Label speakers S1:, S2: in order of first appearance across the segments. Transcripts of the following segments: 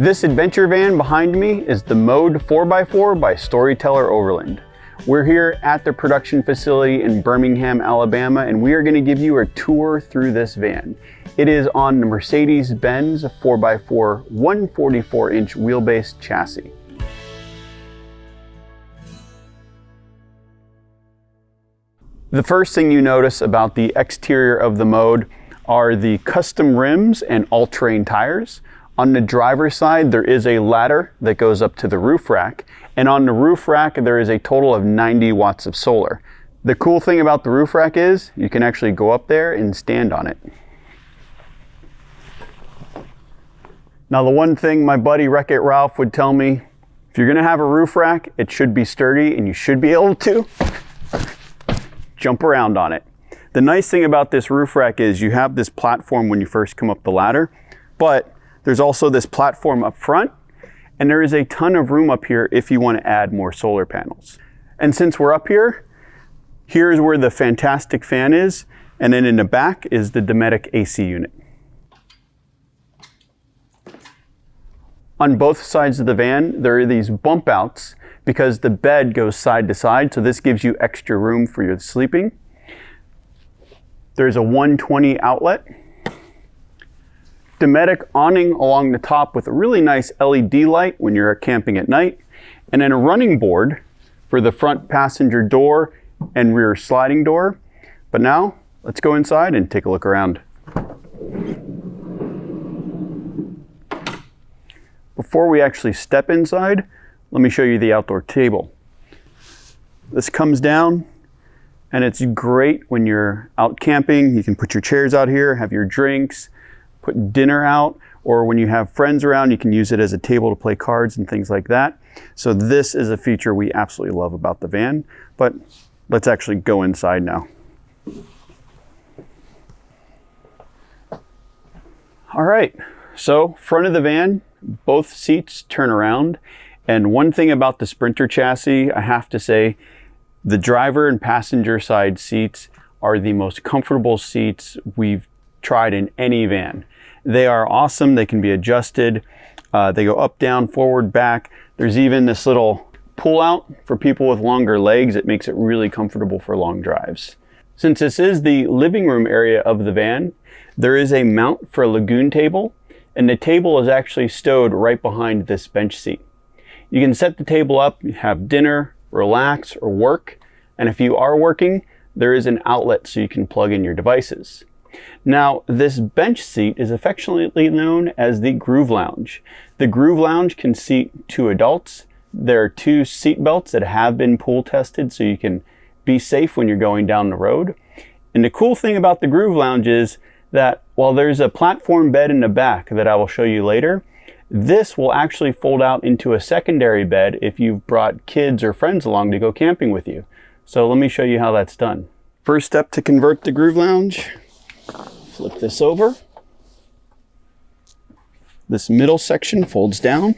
S1: This adventure van behind me is the Mode 4x4 by Storyteller Overland. We're here at the production facility in Birmingham, Alabama, and we are going to give you a tour through this van. It is on the Mercedes Benz 4x4 144-inch wheelbase chassis. The first thing you notice about the exterior of the Mode are the custom rims and all-terrain tires. On the driver's side, there is a ladder that goes up to the roof rack, and on the roof rack, there is a total of 90 watts of solar. The cool thing about the roof rack is you can actually go up there and stand on it. Now, the one thing my buddy Wreck-It Ralph would tell me, if you're gonna have a roof rack, it should be sturdy and you should be able to jump around on it. The nice thing about this roof rack is you have this platform when you first come up the ladder, but there's also this platform up front, and there is a ton of room up here if you want to add more solar panels. And since we're up here, here's where the fantastic fan is, and then in the back is the Dometic AC unit. On both sides of the van, there are these bump outs because the bed goes side to side, so this gives you extra room for your sleeping. There's a 120 outlet. Dometic awning along the top with a really nice LED light when you're camping at night, and then a running board for the front passenger door and rear sliding door. But now, let's go inside and take a look around. Before we actually step inside, let me show you the outdoor table. This comes down, and it's great when you're out camping. You can put your chairs out here, have your drinks, put dinner out, or when you have friends around, you can use it as a table to play cards and things like that. So this is a feature we absolutely love about the van, but let's actually go inside now. All right, so front of the van, both seats turn around. And one thing about the Sprinter chassis, I have to say, the driver and passenger side seats are the most comfortable seats we've tried in any van. They are awesome. They can be adjusted. They go up, down, forward, back. There's even this little pull out for people with longer legs. It makes it really comfortable for long drives. Since this is the living room area of the van, there is a mount for a lagoon table, and the table is actually stowed right behind this bench seat. You can set the table up, have dinner, relax, or work. And if you are working, there is an outlet so you can plug in your devices. Now, this bench seat is affectionately known as the Groove Lounge. The Groove Lounge can seat 2 adults. There are 2 seat belts that have been pool tested so you can be safe when you're going down the road. And the cool thing about the Groove Lounge is that while there's a platform bed in the back that I will show you later, this will actually fold out into a secondary bed if you've brought kids or friends along to go camping with you. So let me show you how that's done. First step to convert the Groove Lounge, flip this over. This middle section folds down,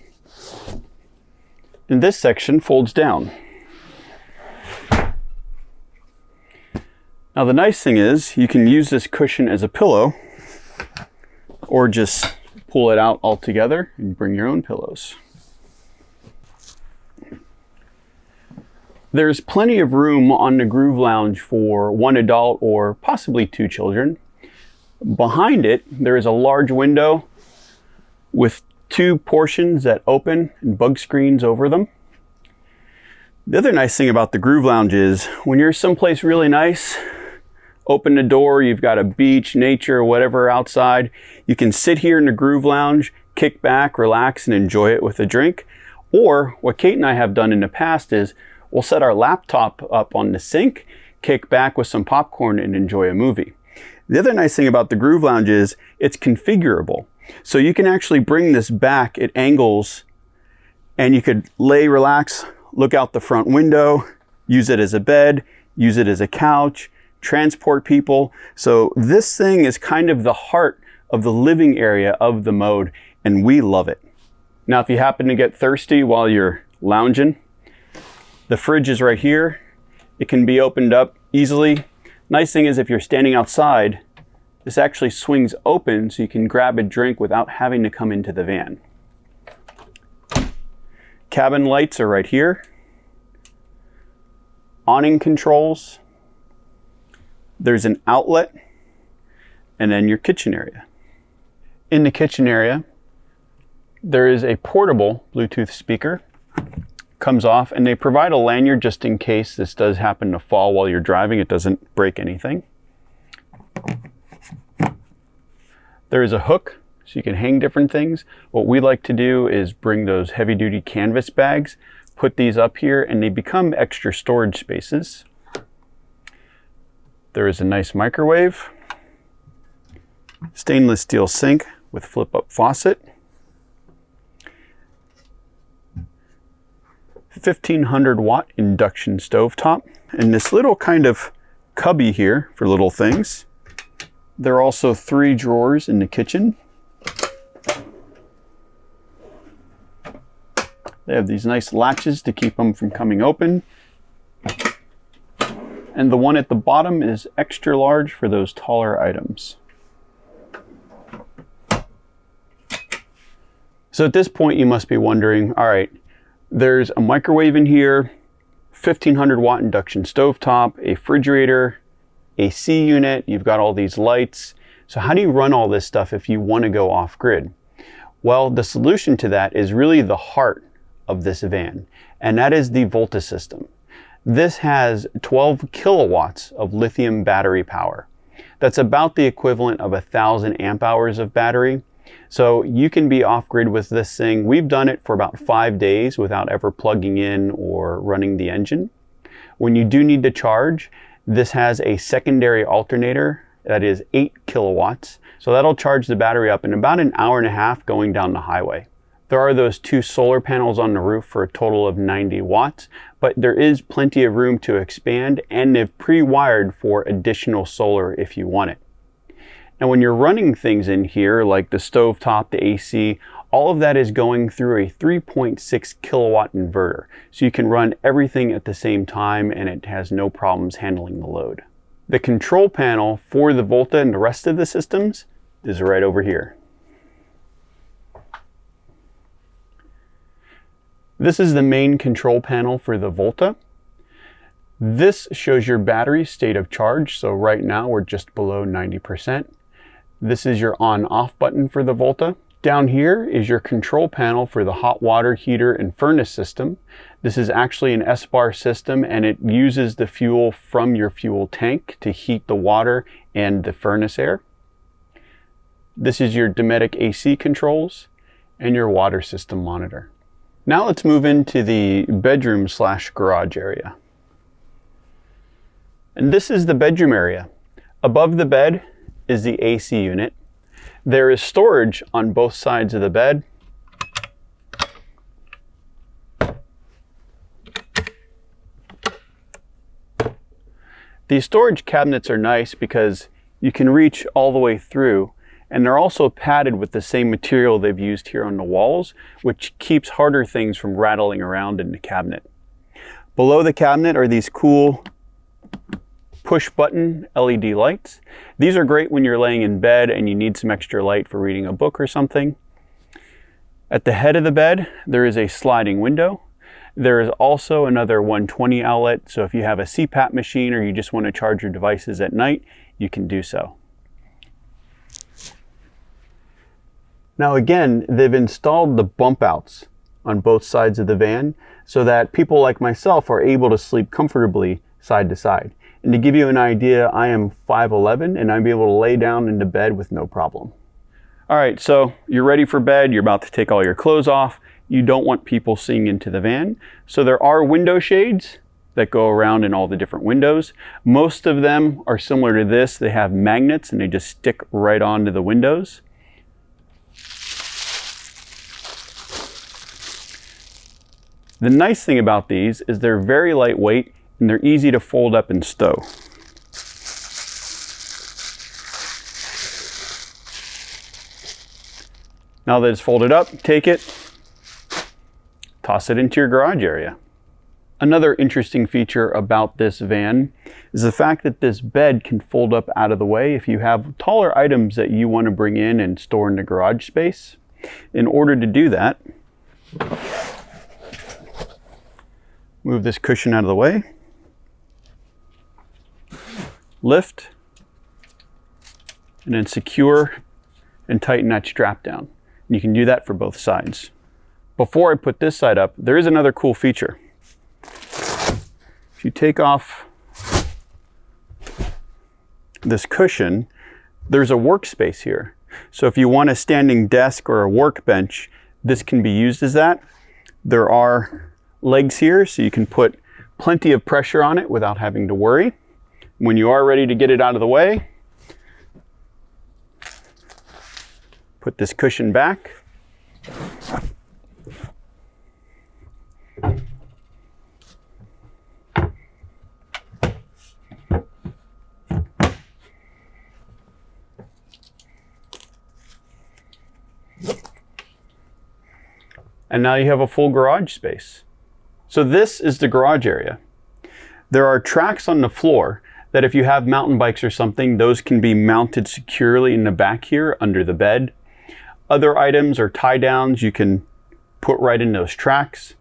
S1: and this section folds down. Now the nice thing is you can use this cushion as a pillow or just pull it out altogether and bring your own pillows. There's plenty of room on the Groove Lounge for 1 adult or possibly 2 children. Behind it, there is a large window with 2 portions that open and bug screens over them. The other nice thing about the Groove Lounge is when you're someplace really nice, open the door, you've got a beach, nature, whatever outside, you can sit here in the Groove Lounge, kick back, relax, and enjoy it with a drink. Or what Kate and I have done in the past is we'll set our laptop up on the sink, kick back with some popcorn, and enjoy a movie. The other nice thing about the Groove Lounge is it's configurable. So you can actually bring this back at angles, and you could lay, relax, look out the front window, use it as a bed, use it as a couch, transport people. So this thing is kind of the heart of the living area of the Mode, and we love it. Now, if you happen to get thirsty while you're lounging, the fridge is right here. It can be opened up easily. Nice thing is if you're standing outside, this actually swings open so you can grab a drink without having to come into the van. Cabin lights are right here. Awning controls. There's an outlet, and then your kitchen area. In the kitchen area, there is a portable Bluetooth speaker. Comes off, and they provide a lanyard just in case this does happen to fall while you're driving. It doesn't break anything. There is a hook, so you can hang different things. What we like to do is bring those heavy-duty canvas bags, put these up here, and they become extra storage spaces. There is a nice microwave, stainless steel sink with flip-up faucet, 1500 watt induction stovetop, and this little kind of cubby here for little things. There are also 3 drawers in the kitchen. They have these nice latches to keep them from coming open. And the one at the bottom is extra large for those taller items. So at this point you must be wondering, all right, there's a microwave in here, 1500 watt induction stovetop, a refrigerator, AC unit, you've got all these lights. So how do you run all this stuff if you want to go off grid? Well, the solution to that is really the heart of this van, and that is the Volta system. This has 12 kilowatts of lithium battery power. That's about the equivalent of 1,000 amp hours of battery. So you can be off grid with this thing. We've done it for about 5 days without ever plugging in or running the engine. When you do need to charge, this has a secondary alternator that is 8 kilowatts. So that'll charge the battery up in about an hour and a half going down the highway. There are those 2 solar panels on the roof for a total of 90 watts, but there is plenty of room to expand, and they've pre-wired for additional solar if you want it. And when you're running things in here, like the stovetop, the AC, all of that is going through a 3.6 kilowatt inverter. So you can run everything at the same time, and it has no problems handling the load. The control panel for the Volta and the rest of the systems is right over here. This is the main control panel for the Volta. This shows your battery state of charge. So right now we're just below 90%. This is your on-off button for the Volta. Down here is your control panel for the hot water heater and furnace system. This is actually an S-bar system, and it uses the fuel from your fuel tank to heat the water and the furnace air. This is your Dometic AC controls and your water system monitor. Now let's move into the bedroom/garage area. And this is the bedroom area. Above the bed is the AC unit. There is storage on both sides of the bed. These storage cabinets are nice because you can reach all the way through, and they're also padded with the same material they've used here on the walls, which keeps harder things from rattling around in the cabinet. Below the cabinet are these cool push button LED lights. These are great when you're laying in bed and you need some extra light for reading a book or something. At the head of the bed, there is a sliding window. There is also another 120 outlet, so if you have a CPAP machine or you just want to charge your devices at night, you can do so. Now again, they've installed the bump outs on both sides of the van so that people like myself are able to sleep comfortably side to side. And to give you an idea, I am 5'11", and I'd be able to lay down into bed with no problem. All right, so you're ready for bed. You're about to take all your clothes off. You don't want people seeing into the van. So there are window shades that go around in all the different windows. Most of them are similar to this. They have magnets and they just stick right onto the windows. The nice thing about these is they're very lightweight and they're easy to fold up and stow. Now that it's folded up, take it, toss it into your garage area. Another interesting feature about this van is the fact that this bed can fold up out of the way if you have taller items that you want to bring in and store in the garage space. In order to do that, Move this cushion out of the way. Lift. And then secure and tighten that strap down. And you can do that for both sides. Before I put this side up, there is another cool feature. If you take off this cushion, there's a workspace here. So if you want a standing desk or a workbench, this can be used as that. There are legs here, so you can put plenty of pressure on it without having to worry. When you are ready to get it out of the way, put this cushion back. And now you have a full garage space. So this is the garage area. There are tracks on the floor that if you have mountain bikes or something, those can be mounted securely in the back here under the bed. Other items or tie downs you can put right in those tracks.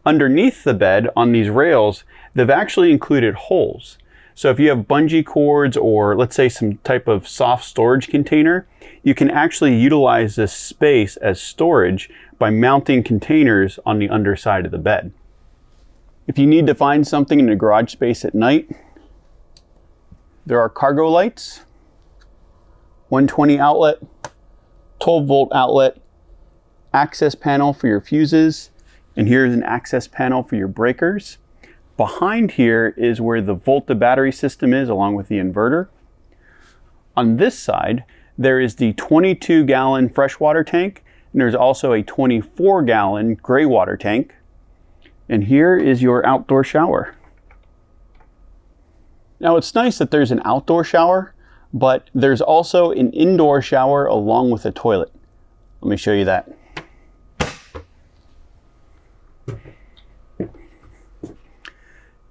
S1: Underneath the bed on these rails, they've actually included holes. So if you have bungee cords or let's say some type of soft storage container, you can actually utilize this space as storage by mounting containers on the underside of the bed. If you need to find something in the garage space at night, there are cargo lights, 120 outlet, 12 volt outlet, access panel for your fuses, and here's an access panel for your breakers. Behind here is where the Volta battery system is, along with the inverter. On this side, there is the 22-gallon freshwater tank, and there's also a 24-gallon gray water tank. And here is your outdoor shower. Now it's nice that there's an outdoor shower, but there's also an indoor shower along with a toilet. Let me show you that.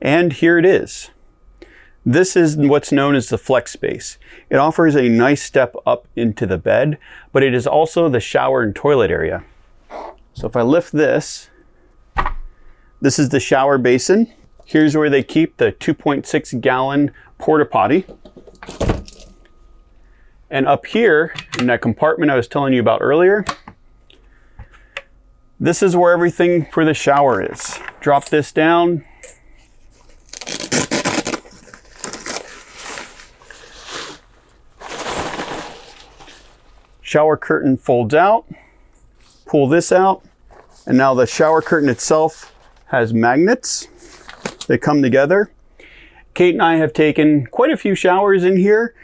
S1: And here it is. This is what's known as the flex space. It offers a nice step up into the bed, but it is also the shower and toilet area. So if I lift this, this is the shower basin. Here's where they keep the 2.6-gallon porta potty. And up here in that compartment I was telling you about earlier, this is where everything for the shower is. Drop this down. Shower curtain folds out. Pull this out. And now the shower curtain itself has magnets. They come together. Kate and I have taken quite a few showers in here.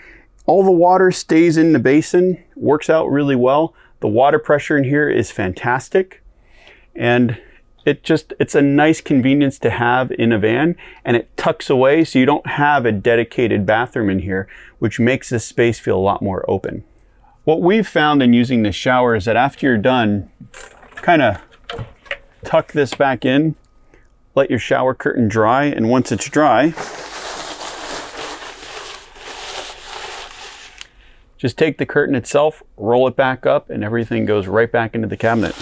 S1: All the water stays in the basin, works out really well. The water pressure in here is fantastic. And it's a nice convenience to have in a van, and it tucks away so you don't have a dedicated bathroom in here, which makes this space feel a lot more open. What we've found in using this shower is that after you're done, kind of tuck this back in, let your shower curtain dry, and once it's dry, just take the curtain itself, roll it back up, and everything goes right back into the cabinet.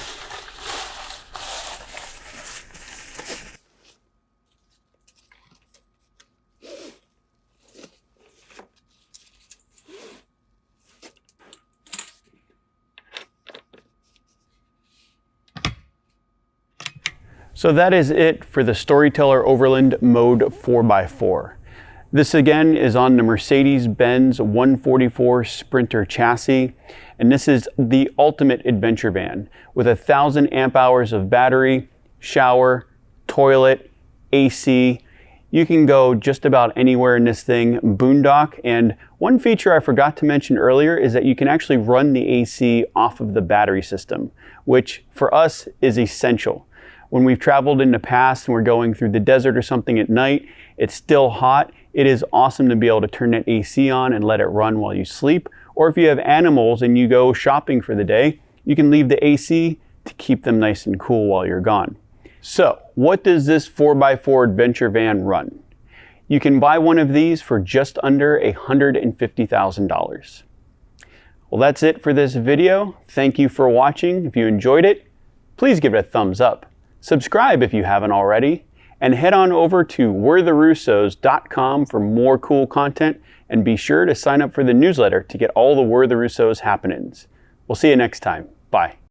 S1: So that is it for the Storyteller Overland Mode 4x4. This again is on the Mercedes Benz 144 Sprinter chassis, and this is the ultimate adventure van with 1,000 amp hours of battery, shower, toilet, AC. You can go just about anywhere in this thing, boondock, and one feature I forgot to mention earlier is that you can actually run the AC off of the battery system, which for us is essential. When we've traveled in the past and we're going through the desert or something at night, it's still hot. It is awesome to be able to turn that AC on and let it run while you sleep. Or if you have animals and you go shopping for the day, you can leave the AC to keep them nice and cool while you're gone. So, what does this 4x4 adventure van run? You can buy one of these for just under $150,000. Well, that's it for this video. Thank you for watching. If you enjoyed it, please give it a thumbs up. Subscribe if you haven't already, and head on over to weretherussos.com for more cool content, and be sure to sign up for the newsletter to get all the We're the Russos happenings. We'll see you next time. Bye.